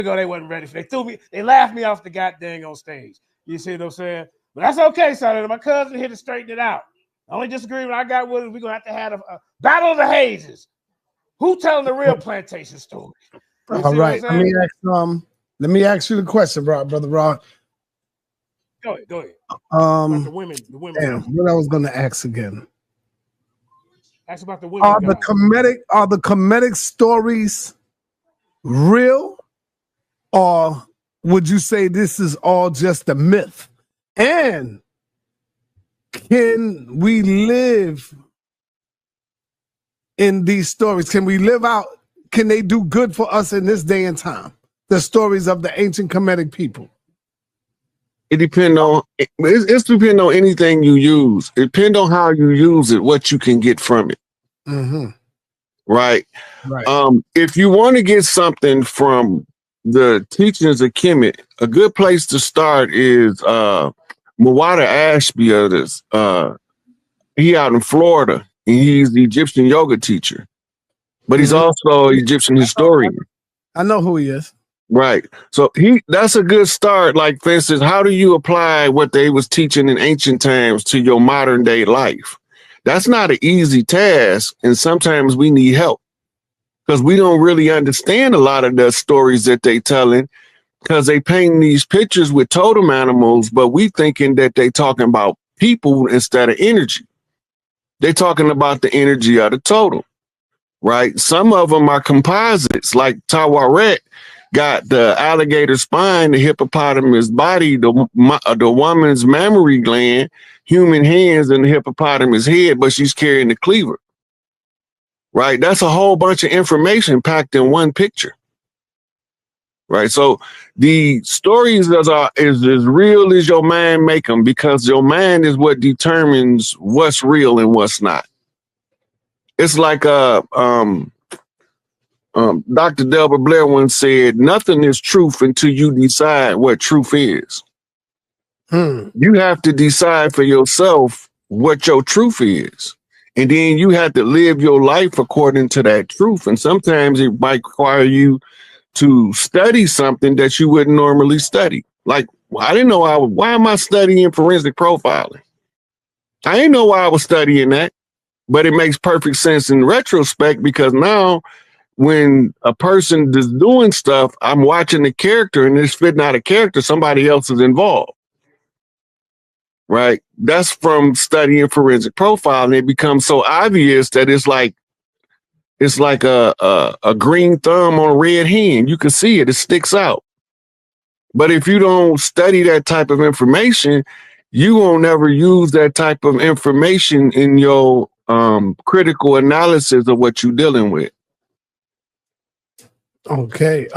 ago, they wasn't ready for it. They laughed me off the goddamn on stage. You see what I'm saying? But that's okay, son. My cousin here to straighten it out. The only disagreement I got with it, we're going to have a battle of the hazes. Who telling the real plantation story? All right. Let me ask you the question, brother Rod. Go ahead. About the women. Damn, what I was going to ask again. Ask about the women. Are the comedic stories real, or would you say this is all just a myth? And can we live in these stories? Can we live out? Can they do good for us in this day and time? The stories of the ancient comedic people. It depends on it's depend on anything you use. It depends on how you use it, what you can get from it. Mm-hmm. Right. If you want to get something from the teachings of Kemet, a good place to start is Muwada Ashby. He out in Florida, and he's the Egyptian yoga teacher, but he's also an Egyptian historian. I know who he is. Right. So that's a good start. Like, for instance, how do you apply what they was teaching in ancient times to your modern day life? That's not an easy task. And sometimes we need help because we don't really understand a lot of the stories that they telling, because they paint these pictures with totem animals, but we thinking that they talking about people instead of energy. They talking about the energy of the totem, right? Some of them are composites, like Tawaret got the alligator spine, the hippopotamus body, the woman's mammary gland, human hands, and the hippopotamus head, but she's carrying the cleaver, right? That's a whole bunch of information packed in one picture, right? So the stories is as real as your mind make them, because your mind is what determines what's real and what's not. It's like Dr. Delbert Blair once said, nothing is truth until you decide what truth is. You have to decide for yourself what your truth is. And then you have to live your life according to that truth. And sometimes it might require you to study something that you wouldn't normally study. Like, I didn't know why am I studying forensic profiling? I didn't know why I was studying that, but it makes perfect sense in retrospect, because now when a person is doing stuff, I'm watching the character and it's fitting out a character, somebody else is involved. Right? That's from studying forensic profiling. It becomes so obvious that it's like a green thumb on a red hand. You can see it, it sticks out. But if you don't study that type of information, you won't ever use that type of information in your critical analysis of what you're dealing with. Okay.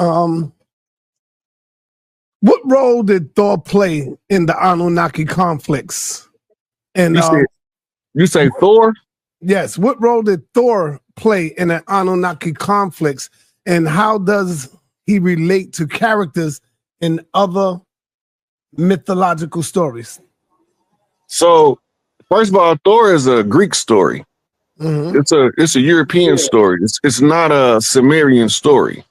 What role did Thor play in the Anunnaki conflicts? And you say Thor? Yes. What role did Thor play in the Anunnaki conflicts, and how does he relate to characters in other mythological stories? So, first of all, Thor is a Greek story. It's a European story. It's not a Sumerian story.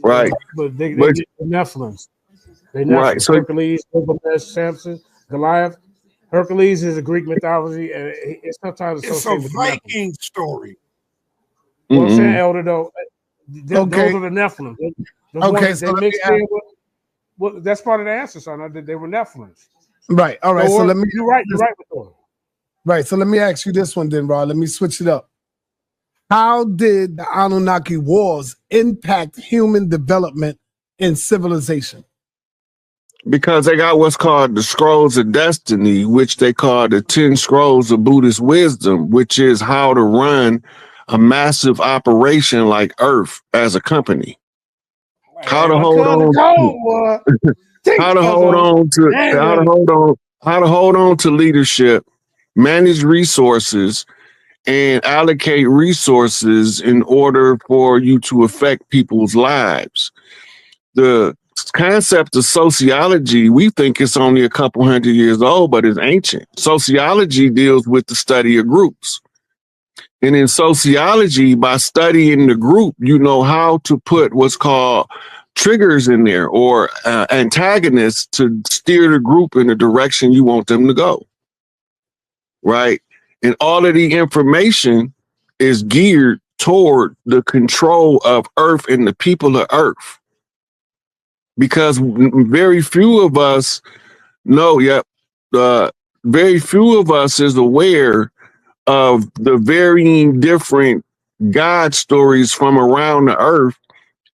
Right. But they get the Nephilims. Right. So Hercules, Samson, Goliath. Hercules is a Greek mythology, and it's sometimes it's a Viking story. Well, I'm saying, Elder, though, those are the Nephilim. That's part of the answer, son. They were Nephilims. Right. All right. So let me. You're right with Thor. Right. So let me ask you this one then, Rod. Let me switch it up. How did the Anunnaki wars impact human development and civilization? Because they got what's called the Scrolls of Destiny, which they call the 10 Scrolls of Buddhist Wisdom, which is how to run a massive operation like Earth as a company. How to hold on to leadership, manage resources, and allocate resources in order for you to affect people's lives. The concept of sociology, we think it's only a couple hundred years old, but it's ancient. Sociology deals with the study of groups. And in sociology, by studying the group, you know how to put what's called triggers in there or antagonists to steer the group in the direction you want them to go. Right. And all of the information is geared toward the control of Earth and the people of Earth. Because very few of us know, very few of us is aware of the varying different God stories from around the earth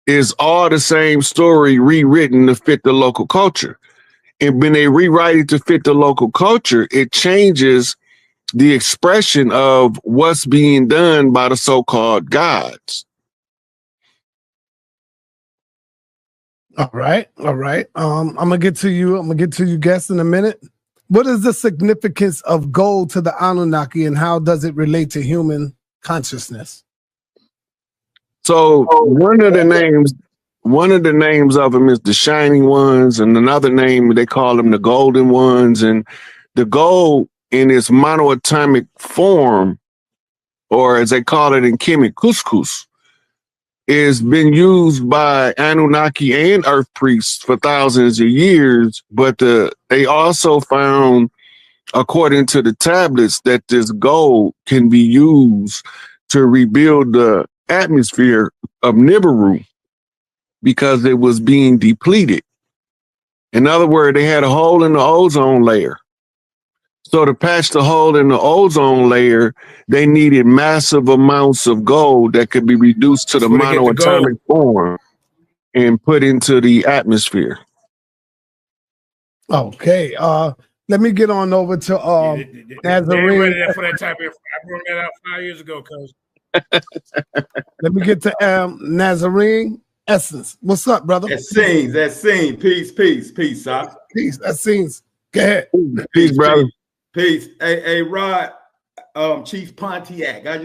is all the same story rewritten to fit the local culture. And when they rewrite it to fit the local culture, it changes the expression of what's being done by the so-called gods. All right. All right. I'm gonna get to you guests in a minute. What is the significance of gold to the Anunnaki and how does it relate to human consciousness? So one of the names of them is the Shining Ones, and another name they call them the Golden Ones. And the gold in its monoatomic form, or as they call it in Kemet, couscous, is been used by Anunnaki and Earth priests for thousands of years. But they also found, according to the tablets, that this gold can be used to rebuild the atmosphere of Nibiru because it was being depleted. In other words, they had a hole in the ozone layer. So to patch the hole in the ozone layer, they needed massive amounts of gold that could be reduced to the monoatomic form and put into the atmosphere. Okay. Let me get on over to Nazarene. Ready for that type of, I brought that out 5 years ago, cuz. Let me get to Nazarene Essence. What's up, brother? That scene. Peace, huh? Peace. That scenes. Go ahead. Peace, brother. Peace. Hey, Rod, Chief Pontiac. I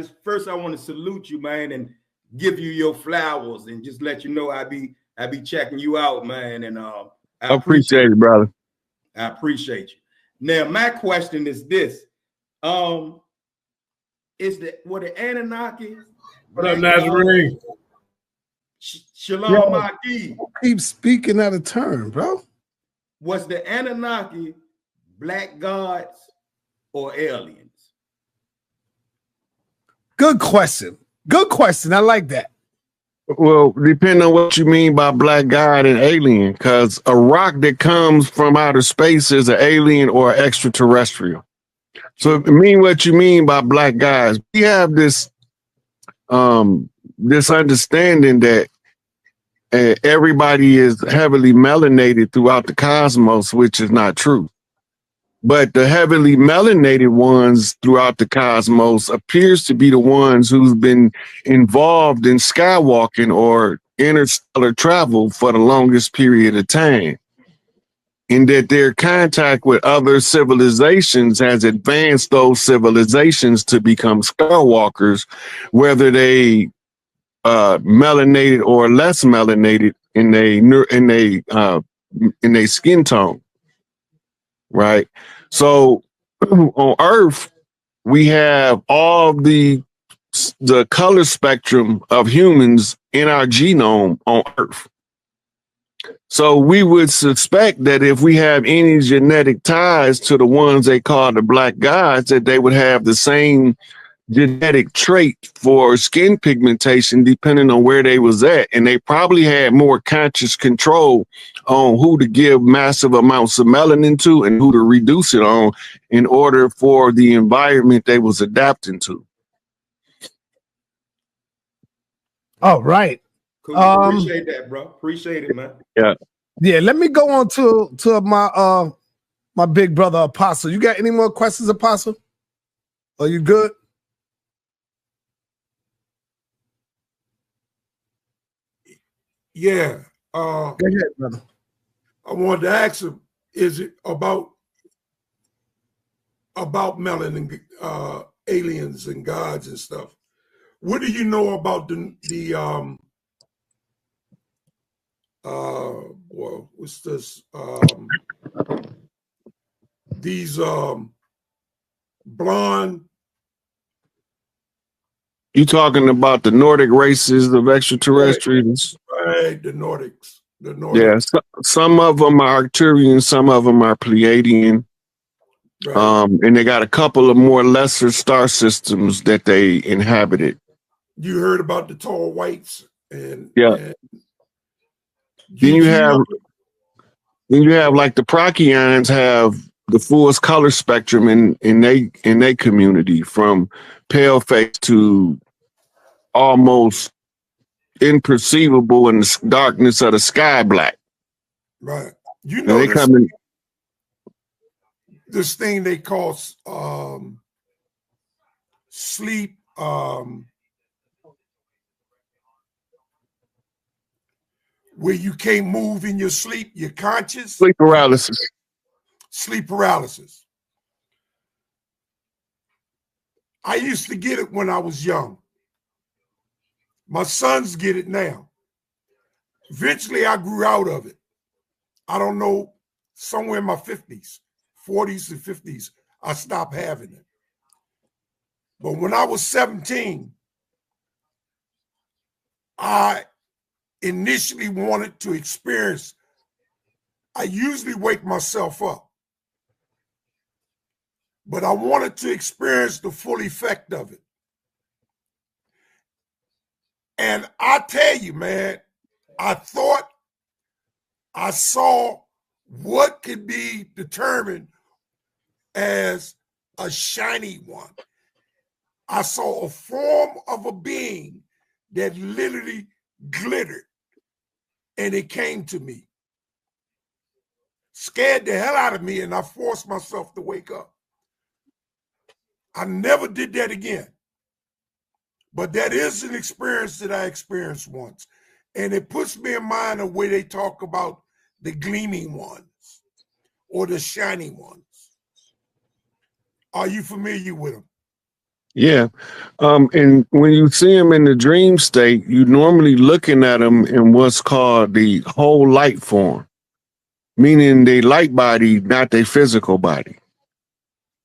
want to salute you, man, and give you your flowers and just let you know I be checking you out, man. And I appreciate it, brother. I appreciate you. Now, my question is this: were the Anunnaki? What up, Nazarene? Shalom, Maki. Keep speaking out of turn, bro. Was the Anunnaki black gods or aliens? Good question. Good question. I like that. Well, depending on what you mean by black god and alien, because a rock that comes from outer space is an alien or extraterrestrial. So mean what you mean by black guys. We have this this understanding that everybody is heavily melanated throughout the cosmos, which is not true. But the heavily melanated ones throughout the cosmos appears to be the ones who's been involved in skywalking or interstellar travel for the longest period of time. In that their contact with other civilizations has advanced those civilizations to become skywalkers, whether they melanated or less melanated in a skin tone. Right. So on Earth, we have all the color spectrum of humans in our genome on Earth. So we would suspect that if we have any genetic ties to the ones they call the black gods, that they would have the same genetic trait for skin pigmentation depending on where they was at, and they probably had more conscious control on who to give massive amounts of melanin to and who to reduce it on in order for the environment they was adapting to. All right. Cool. Appreciate that, bro. Appreciate it, man. Yeah, let me go on to my big brother Apostle. You got any more questions, Apostle? Are you good? Yeah. Go ahead, brother. I wanted to ask him, is it about melanin, aliens and gods and stuff? What do you know about what's this? These blonde You talking about the Nordic races of extraterrestrials? Right, the Nordics. The Nordics. Yeah, some of them are Arcturian, some of them are Pleiadian. Right. And they got a couple of more lesser star systems that they inhabited. You heard about the tall whites and yeah. And Then you have like the Procyon have the fullest color spectrum in they community, from pale face to almost imperceivable in the darkness of the sky black. Right. You know, they come in. This thing they call sleep. Where you can't move in your sleep, you're conscious. Sleep paralysis. Sleep paralysis. I used to get it when I was young. My sons get it now. Eventually, I grew out of it. I don't know, somewhere in my 50s, 40s and 50s, I stopped having it. But when I was 17, I initially wanted to experience, I usually wake myself up, but I wanted to experience the full effect of it. And I tell you, man, I thought I saw what could be determined as a shiny one. I saw a form of a being that literally glittered, and it came to me. Scared the hell out of me, and I forced myself to wake up. I never did that again. But that is an experience that I experienced once. And it puts me in mind of where they talk about the gleaming ones or the shining ones. Are you familiar with them? Yeah. And when you see them in the dream state, you normally looking at them in what's called the whole light form, meaning the light body, not their physical body.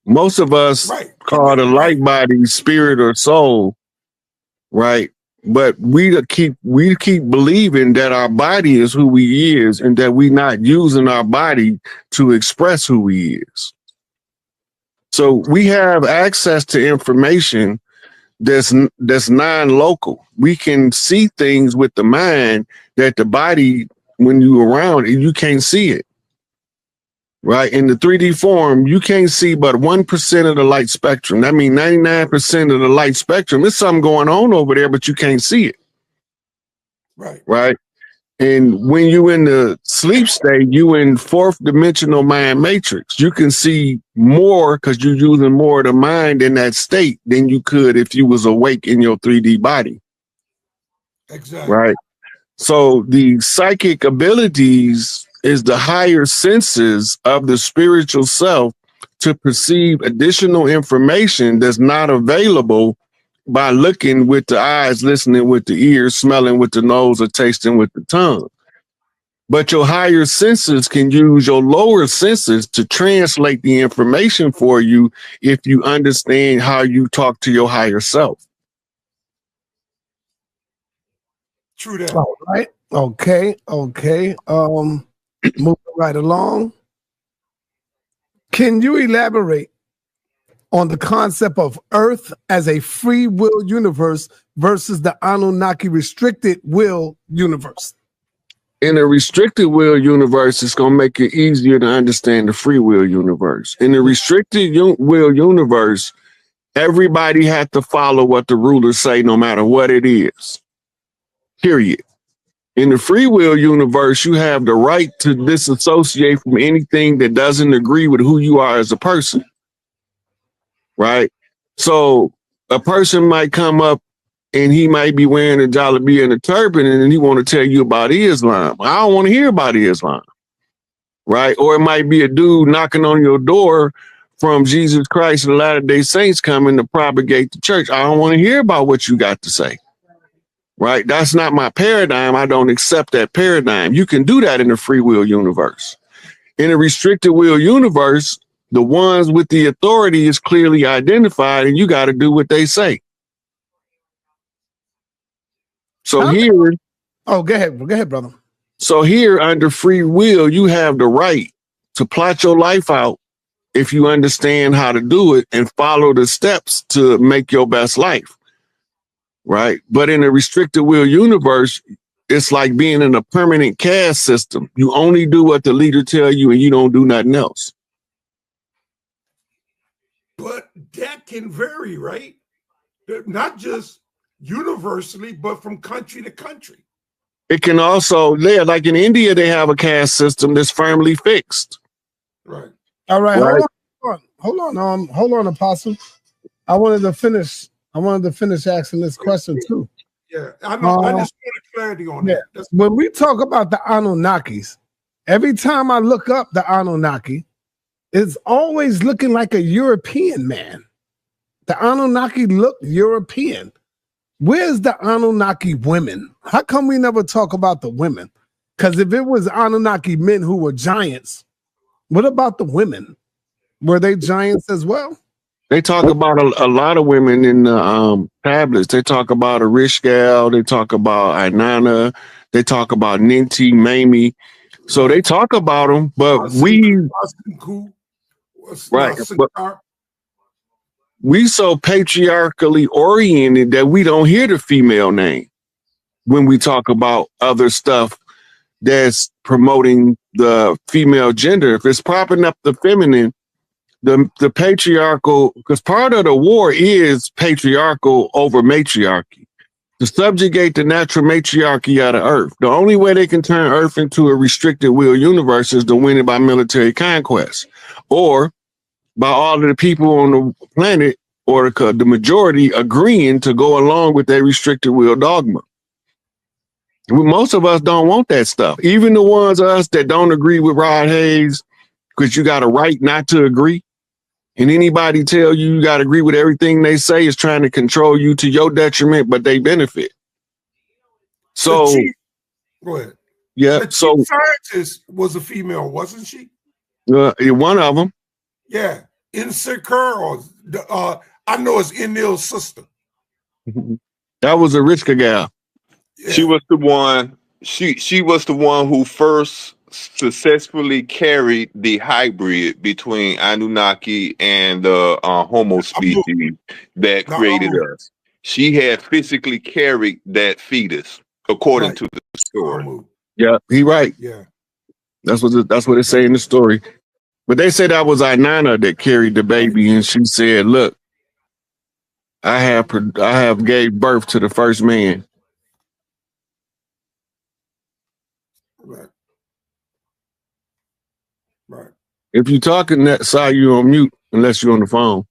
Most of us call the light body spirit or soul, right? But we keep believing that our body is who we is, and that we not using our body to express who we is. So we have access to information that's non-local. We can see things with the mind that the body, when you around it, you can't see it. Right? In the 3D form, you can't see but 1% of the light spectrum. That means 99% of the light spectrum. There's something going on over there, but you can't see it. Right. Right. And when you in the sleep state, you in fourth dimensional mind matrix. You can see more because you're using more of the mind in that state than you could if you was awake in your 3D body. Exactly. Right. So the psychic abilities is the higher senses of the spiritual self to perceive additional information that's not available by looking with the eyes, listening with the ears, smelling with the nose, or tasting with the tongue. But your higher senses can use your lower senses to translate the information for you if you understand how you talk to your higher self. True that. All right. Okay. Moving right along. Can you elaborate on the concept of Earth as a free will universe versus the Anunnaki restricted will universe? In a restricted will universe, it's going to make it easier to understand the free will universe. In the restricted will universe, everybody had to follow what the rulers say, no matter what it is. Period. In the free will universe, you have the right to disassociate from anything that doesn't agree with who you are as a person. Right? So a person might come up and he might be wearing a jalabia and a turban, and then he want to tell you about Islam. I don't want to hear about Islam. Right? Or it might be a dude knocking on your door from Jesus Christ and the Latter-day Saints coming to propagate the church. I don't want to hear about what you got to say. Right? That's not my paradigm. I don't accept that paradigm. You can do that in the free will universe. In a restricted will universe, the ones with the authority is clearly identified, and you got to do what they say. So How- here, Oh, go ahead, brother. so here under free will, you have the right to plot your life out if you understand how to do it and follow the steps to make your best life. Right. But in a restricted will universe, it's like being in a permanent caste system. You only do what the leader tell you and you don't do nothing else. But that can vary, right? Not just universally, but from country to country. It can also, like in India, they have a caste system that's firmly fixed. Right. All right, Right. hold on, Apostle. I wanted to finish asking this question too. Yeah, I know. I just wanted clarity on that. When we talk about the Anunnakis, every time I look up the Anunnaki, it's always looking like a European man. The Anunnaki look European. Where's the Anunnaki women? How come we never talk about the women? Because if it was Anunnaki men who were giants, what about the women? Were they giants as well? They talk about a lot of women in the tablets. They talk about a rich gal. They talk about Inanna. They talk about Ninti, Mamie. So they talk about them, but we so patriarchally oriented that we don't hear the female name when we talk about other stuff that's promoting the female gender. If it's propping up the feminine, the patriarchal, because part of the war is patriarchal over matriarchy, to subjugate the natural matriarchy out of Earth. The only way they can turn Earth into a restricted will universe is to win it by military conquest, or by all of the people on the planet, or the majority agreeing to go along with that restricted will dogma. Most of us don't want that stuff. Even the ones of us that don't agree with Rod Hayes, because you got a right not to agree. And anybody tell you got to agree with everything they say is trying to control you to your detriment, but they benefit. So, go ahead. Yeah. The chief scientist was a female, wasn't she? One of them. Yeah. Insecure, or I know it's Enil's sister. That was a Richka gal. Yeah. She was the one. She was the one who first successfully carried the hybrid between Anunnaki and the Homo species that created us. She had physically carried that fetus, according to the story. Yeah, he right. Yeah, that's what it say in the story. But they say that was Inanna that carried the baby, and she said, "Look, I have gave birth to the first man." Right. Right. If you're talking that side, you're on mute unless you're on the phone.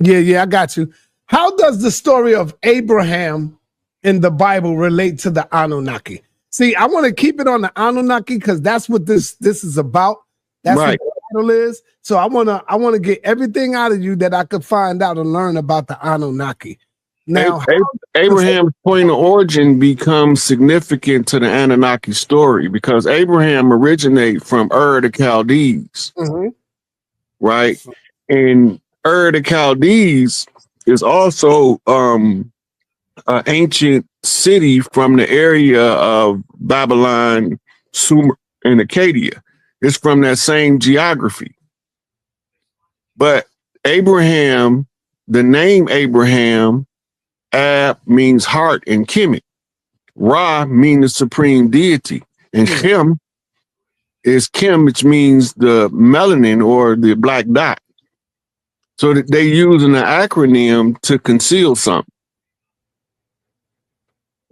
Yeah, I got you. How does the story of Abraham in the Bible relate to the Anunnaki? See, I want to keep it on the Anunnaki because that's what this is about. That's right. What the title is. So I want to get everything out of you that I could find out and learn about the Anunnaki. Now, Abraham's point of origin becomes significant to the Anunnaki story because Abraham originated from Ur the Chaldees, right? And Ur the Chaldees is also an ancient city from the area of Babylon, Sumer, and Acadia. It's from that same geography. But Abraham, the name Abraham, Ab means heart in Kemet. Ra means the supreme deity. And Kim is Kim, which means the melanin or the black dot. So that they using an acronym to conceal something.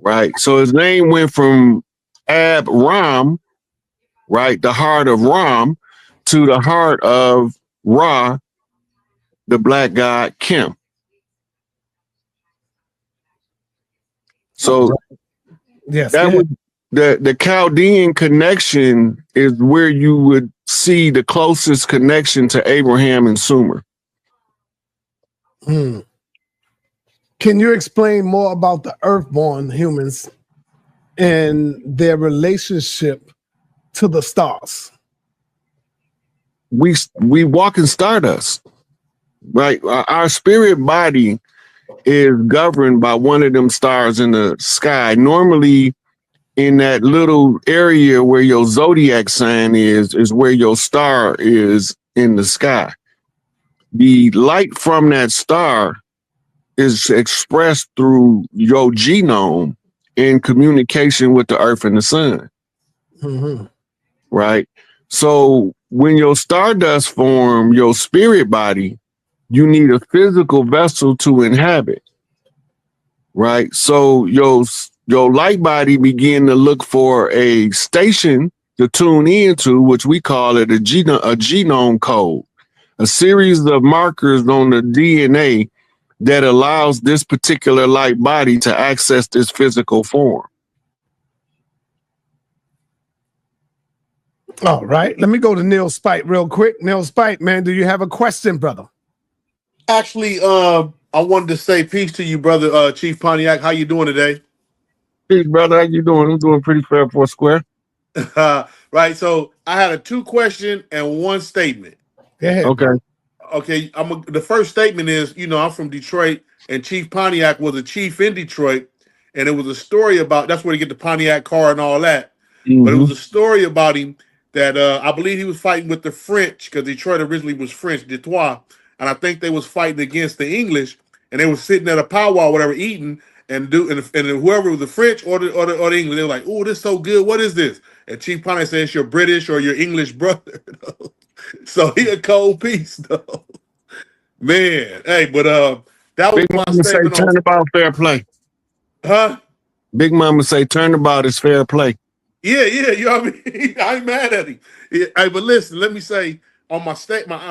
Right. So his name went from Ab Ram, right, the heart of Ram, to the heart of Ra, the black god Kim. So yes, that was the Chaldean connection is where you would see the closest connection to Abraham and Sumer. Can you explain more about the Earthborn humans and their relationship to the stars? We walk in stardust. right? Our spirit body is governed by one of them stars in the sky. Normally, in that little area where your zodiac sign is where your star is in the sky. The light from that star is expressed through your genome in communication with the earth and the sun. Mm-hmm. Right? So when your stardust form, your spirit body, you need a physical vessel to inhabit. Right? So your light body begin to look for a station to tune into, which we call it a genome code, a series of markers on the DNA that allows this particular light body to access this physical form. All right, let me go to Neil Spite real quick. Neil Spite, man, do you have a question, brother? Actually, I wanted to say peace to you, brother, Chief Pontiac. How you doing today? Hey, brother, how you doing? I'm doing pretty fair for a square. Right. So I had a 2-question and 1 statement. Go ahead. Okay. Okay. The first statement is, I'm from Detroit, and Chief Pontiac was a chief in Detroit, and it was a story about, that's where you get the Pontiac car and all that. Mm-hmm. But it was a story about him that I believe he was fighting with the French, because Detroit originally was French, Detroit, and I think they was fighting against the English, and they were sitting at a powwow, whatever, eating, and whoever was the French or the English, they were like, "Oh, this is so good. What is this?" And Chief Pontiac said, "It's your British or your English brother." So he a cold piece, though. Man, hey, but that was Big my Mama say statement on. turnabout fair play. Huh? Big Mama say turnabout is fair play. Yeah, you know what I mean? I ain't mad at him. Yeah, hey, but listen, let me say on my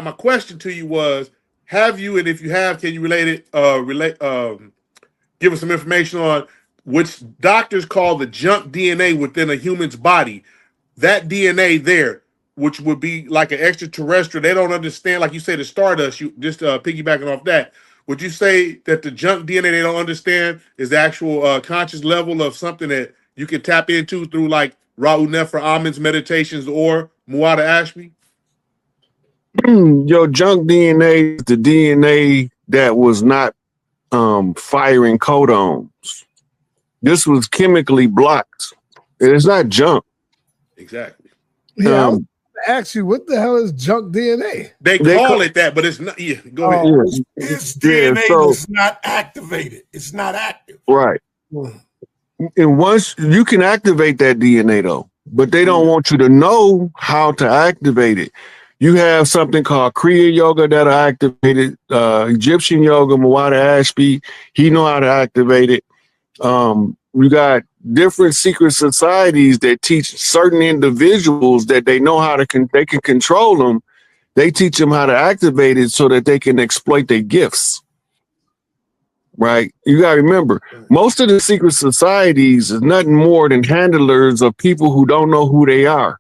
my question to you was, have you, and if you have, can you give us some information on which doctors call the junk DNA within a human's body? That DNA there, which would be like an extraterrestrial, they don't understand, like you say, the stardust, you just piggybacking off that. Would you say that the junk DNA they don't understand is the actual conscious level of something that you can tap into through like Ra'u Nefer Ahmed's meditations or Muada Ashby? Your junk DNA is the DNA that was not firing codons. This was chemically blocked. It's not junk. Exactly. Yeah, I was gonna ask you, what the hell is junk DNA? They call it that, but it's not. Yeah, go ahead. His DNA is not activated. It's not active. Right. And once you can activate that DNA though, but they don't want you to know how to activate it. You have something called Kriya Yoga that are activated, Egyptian Yoga, Muada Ashby, he know how to activate it. We got different secret societies that teach certain individuals that they know how to, they can control them. They teach them how to activate it so that they can exploit their gifts. Right? You got to remember, most of the secret societies is nothing more than handlers of people who don't know who they are,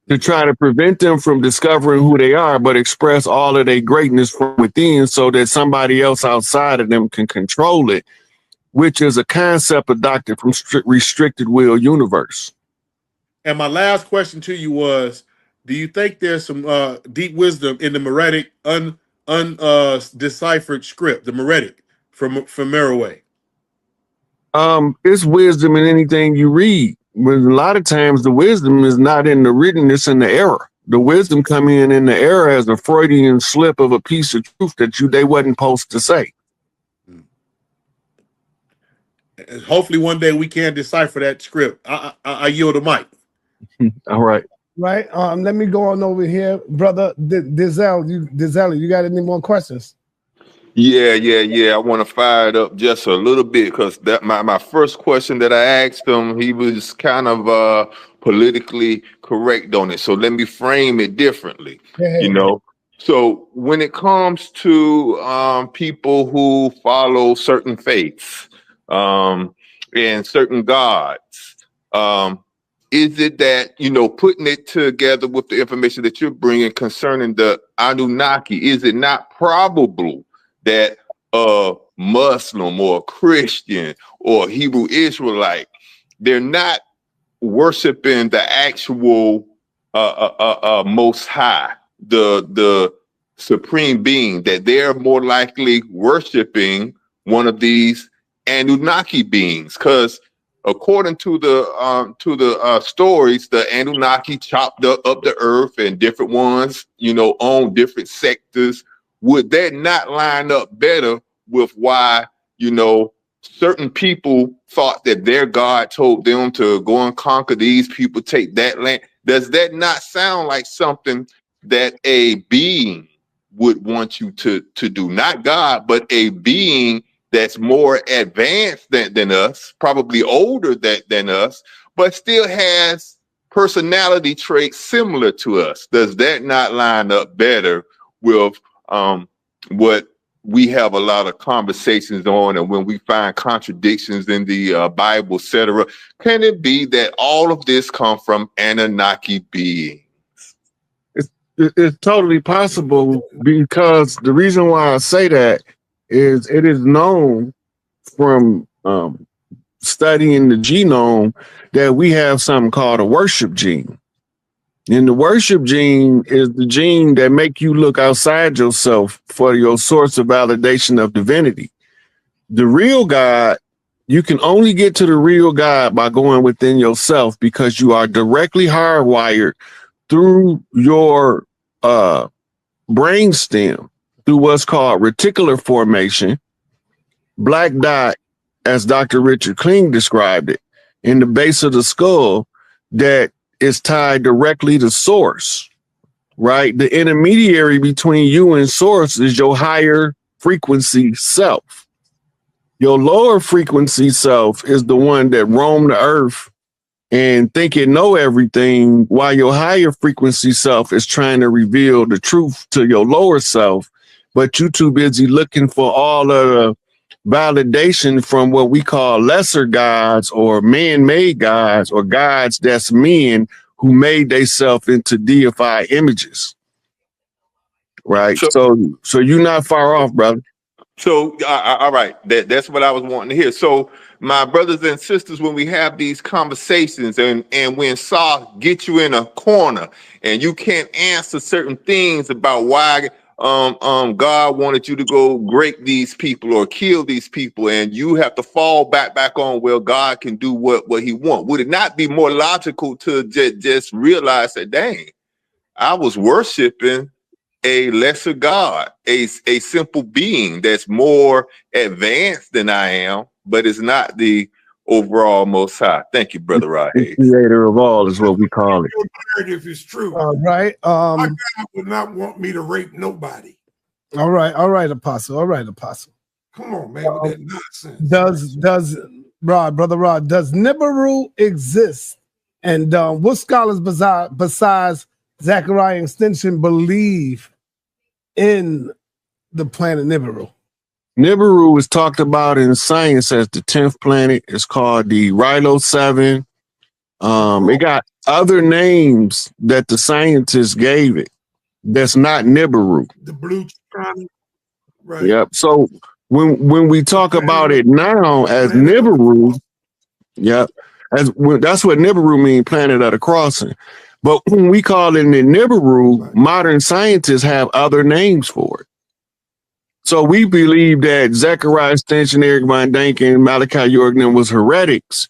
to try to prevent them from discovering who they are, but express all of their greatness from within so that somebody else outside of them can control it, which is a concept adopted from restricted will universe. And my last question to you was, do you think there's some deep wisdom in the Meretic undeciphered script, the Meretic from Merowe? It's wisdom in anything you read. But a lot of times the wisdom is not in the written, it's in the error. The wisdom come in the error as a Freudian slip of a piece of truth that they wasn't supposed to say. Hopefully one day we can decipher that script. I yield the mic. All right. Right. Let me go on over here, brother Dizel. You got any more questions? Yeah. I want to fire it up just a little bit because that my first question that I asked him, he was kind of politically correct on it. So let me frame it differently. So when it comes to people who follow certain faiths and certain gods, is it that, putting it together with the information that you're bringing concerning the Anunnaki, is it not probable that a Muslim or a Christian or Hebrew Israelite, they're not worshiping the actual Most High, the supreme being, that they're more likely worshiping one of these Anunnaki beings. Because according to the stories, the Anunnaki chopped up the earth, and different ones, you know, own different sectors. Would that not line up better with why, you know, certain people thought that their God told them to go and conquer these people, take that land? Does that not sound like something that a being would want you to do? Not God, but a being that's more advanced than us, probably older than us, but still has personality traits similar to us. Does that not line up better with what we have a lot of conversations on, and when we find contradictions in the Bible, etc.? Can it be that all of this come from Anunnaki beings? It's totally possible, because the reason why I say that is it is known from studying the genome that we have something called a worship gene. And the worship gene is the gene that make you look outside yourself for your source of validation of divinity. The real God, you can only get to the real God by going within yourself, because you are directly hardwired through your brainstem, through what's called reticular formation, black dot, as Dr. Richard Kling described it, in the base of the skull, that is tied directly to source, right? The intermediary between you and source is your higher frequency self. Your lower frequency self is the one that roam the earth and think it know everything, while your higher frequency self is trying to reveal the truth to your lower self, but you too busy looking for all of the validation from what we call lesser gods, or man-made gods, or gods that's men who made themselves into deified images, right? So you're not far off, brother. So, all right, that's what I was wanting to hear. So, my brothers and sisters, when we have these conversations, and when Saw gets you in a corner and you can't answer certain things about why God wanted you to go break these people or kill these people, and you have to fall back on, well, God can do what he wants. Would it not be more logical to just realize that, dang, I was worshiping a lesser God, a simple being that's more advanced than I am, but it's not the overall Most High? Thank you, Brother Rod Hayes. Creator of all is what we call it. If it's true, right. My God would not want me to rape nobody. All right, Apostle. All right, Apostle. Come on, man, with that nonsense. Does Brother Rod, does Nibiru exist? And what scholars besides Zechariah Extension believe in the planet Nibiru? Nibiru is talked about in science as the 10th planet. It's called the Rilo 7. It got other names that the scientists gave it that's not Nibiru. The blue planet. Right. Yep. So when we talk about it now as Nibiru, yep, that's what Nibiru means, planet of the crossing. But when we call it the Nibiru, modern scientists have other names for it. So we believe that Zechariah Extension, Eric Von Daniken, Malachi York was heretics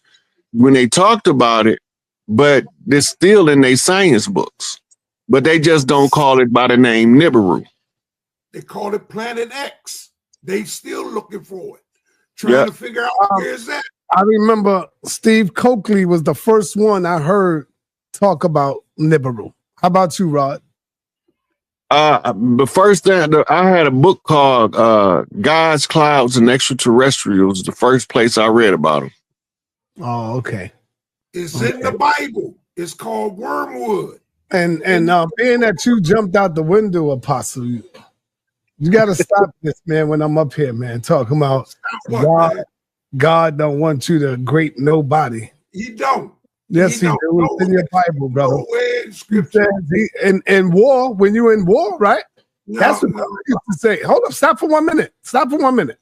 when they talked about it, but they're still in their science books. But they just don't call it by the name Nibiru. They call it Planet X. They still looking for it, trying to figure out where is that. I remember Steve Coakley was the first one I heard talk about Nibiru. How about you, Rod? The first thing, I had a book called Gods, Clouds, and Extraterrestrials. The first place I read about them. Oh, okay. It's in the Bible. It's called Wormwood. And being that you jumped out the window, Apostle, you got to stop this, man, when I'm up here, man, talking about God don't want you to grape nobody. He don't. Yes, he do. It's in your Bible, brother. In war, when you're in war, right? That's what you used to say. Hold up, stop for 1 minute. Stop for 1 minute.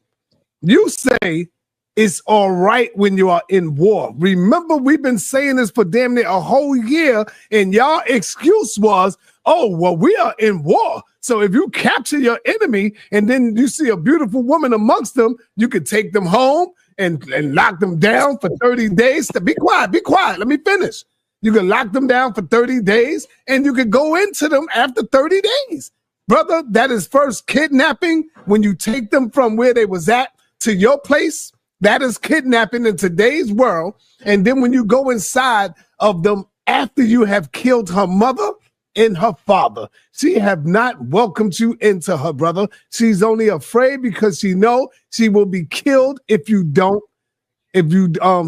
You say it's all right when you are in war. Remember, we've been saying this for damn near a whole year, and y'all excuse was, oh, well, we are in war. So if you capture your enemy and then you see a beautiful woman amongst them, you could take them home and lock them down for 30 days. Be quiet, let me finish. You can lock them down for 30 days and you can go into them after 30 days. Brother, that is first kidnapping when you take them from where they was at to your place. That is kidnapping in today's world. And then when you go inside of them after you have killed her mother and her father, she have not welcomed you into her, brother. She's only afraid because she know she will be killed if you don't,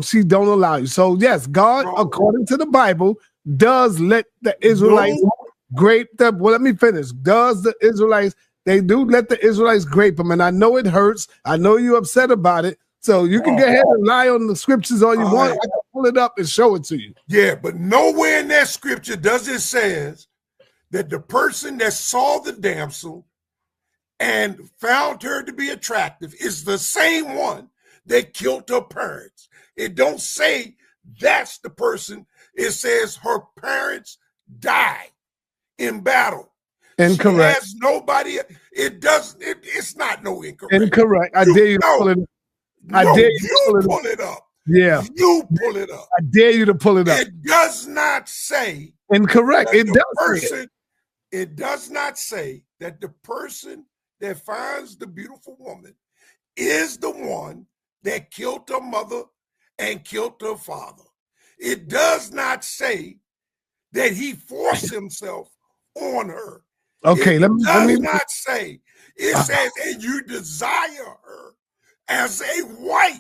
she don't allow you. So yes, God, according to the Bible, does let the Israelites grape them. Well, let me finish. Does the Israelites, they do let the Israelites grape them. And I know it hurts. I know you're upset about it. So you can go ahead and lie on the scriptures all you want. I can pull it up and show it to you. Yeah, but nowhere in that scripture does it says that the person that saw the damsel and found her to be attractive is the same one that killed her parents. It don't say that's the person. It says her parents died in battle. Incorrect. She has nobody. It does. It's not no incorrect. Incorrect. I dare you to pull it up. I dare you to pull it up. Yeah. You pull it up. I dare you to pull it up. It does not say incorrect. It does. Person, it does not say that the person that finds the beautiful woman is the one that killed her mother and killed her father. It does not say that he forced himself on her. Okay, it let me not say. It says, and you desire her as a wife.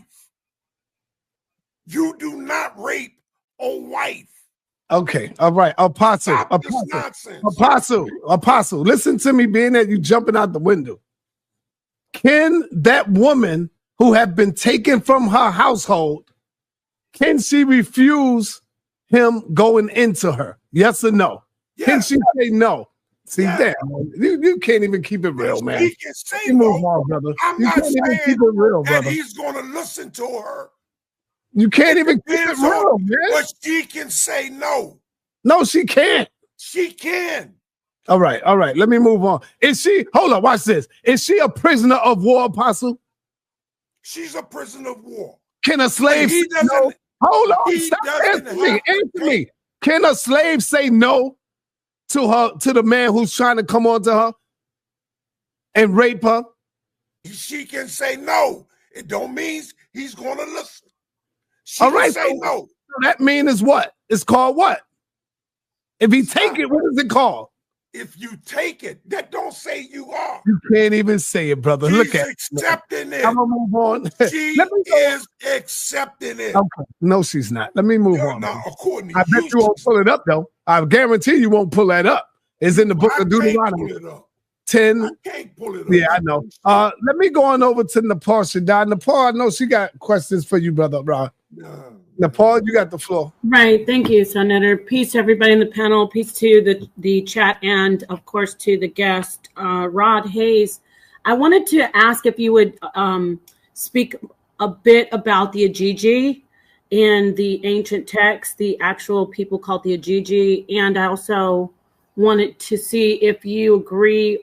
You do not rape a wife. Okay, all right. Apostle. Listen to me, being that you jumping out the window. Can that woman who have been taken from her household, can she refuse him going into her? Yes or no? Yeah. Can she say no? See, damn, you can't even keep it real, man. He can say no. On, brother. I'm not saying even keep it real, brother. He's going to listen to her. You can't even keep it real, man. But she can say no. No, she can't. She can. All right. Let me move on. Is she, hold on, watch this. Is she a prisoner of war, Apostle? She's a prisoner of war. Can a slave say no? Hold on, stop answering me. Can a slave say no to her, to the man who's trying to come on to her and rape her? She can say no. It don't mean he's going to listen. She all can right, say no. So that mean is what? It's called what? If he take it, what is it called? If you take it, that don't say you are. You can't even say it, brother. She's look at accepting it. I'm gonna move on. She is accepting it. Okay. No, she's not. Let me move on. No, according to I bet you won't pull it up though. I guarantee you won't pull that up. It's in the book of Deuteronomy. 10. I can't pull it up. Yeah, I know. Let me go on over to Nepal Shaddai. Nepal, I know she got questions for you, brother, bro. Nepal, you got the floor. Right. Thank you, Senator. Peace to everybody in the panel. Peace to the chat and, of course, to the guest, Rod Hayes. I wanted to ask if you would speak a bit about the Ajiji in the ancient text, the actual people called the Ajiji. And I also wanted to see if you agree